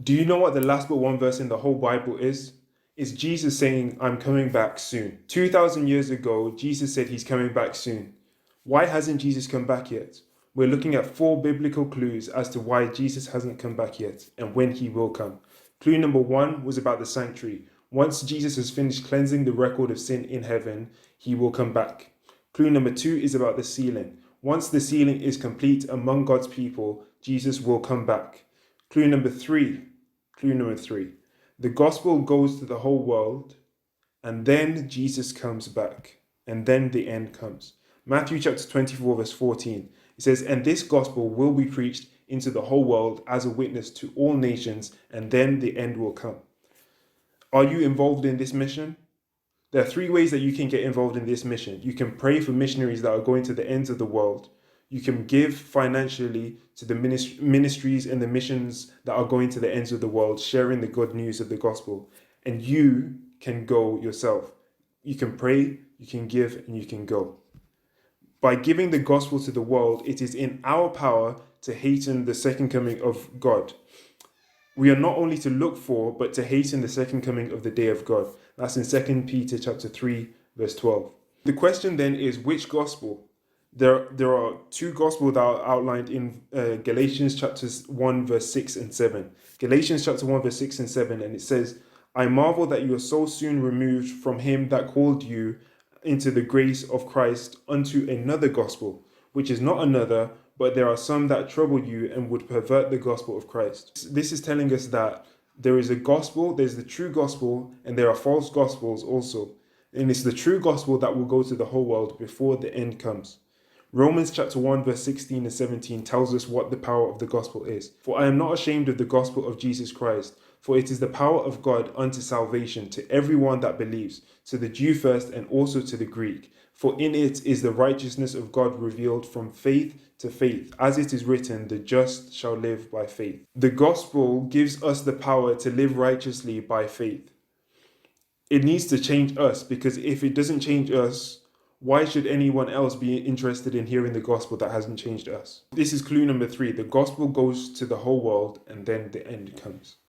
Do you know what the last but one verse in the whole Bible is? It's Jesus saying, I'm coming back soon. 2,000 years ago, Jesus said he's coming back soon. Why hasn't Jesus come back yet? We're looking at 4 biblical clues as to why Jesus hasn't come back yet and when he will come. Clue number 1 was about the sanctuary. Once Jesus has finished cleansing the record of sin in heaven, he will come back. Clue number 2 is about the sealing. Once the sealing is complete among God's people, Jesus will come back. Clue number 3. Clue number 3. The gospel goes to the whole world, and then Jesus comes back, and then the end comes. Matthew chapter 24, verse 14. It says, and this gospel will be preached into the whole world as a witness to all nations, and then the end will come. Are you involved in this mission? There are 3 ways that you can get involved in this mission. You can pray for missionaries that are going to the ends of the world. You can give financially to the ministries and the missions that are going to the ends of the world, sharing the good news of the gospel. And you can go yourself. You can pray, you can give, and you can go. By giving the gospel to the world, it is in our power to hasten the second coming of God. We are not only to look for, but to hasten the second coming of the day of God. That's in 2 Peter chapter 3, verse 12. The question then is, which gospel? There are 2 gospels that are outlined in Galatians chapters 1, verse 6 and 7. Galatians chapter 1, verse 6 and 7, and it says, I marvel that you are so soon removed from him that called you into the grace of Christ unto another gospel, which is not another, but there are some that trouble you and would pervert the gospel of Christ. This is telling us that there is a gospel, there's the true gospel, and there are false gospels also. And it's the true gospel that will go to the whole world before the end comes. Romans chapter 1 verse 16 and 17 tells us what the power of the gospel is. For I am not ashamed of the gospel of Jesus Christ, for it is the power of God unto salvation to everyone that believes, to the Jew first and also to the Greek. For in it is the righteousness of God revealed from faith to faith, as it is written, the just shall live by faith. The gospel gives us the power to live righteously by faith. It needs to change us, because if it doesn't change us, why should anyone else be interested in hearing the gospel that hasn't changed us? This is clue number 3. The gospel goes to the whole world and then the end comes.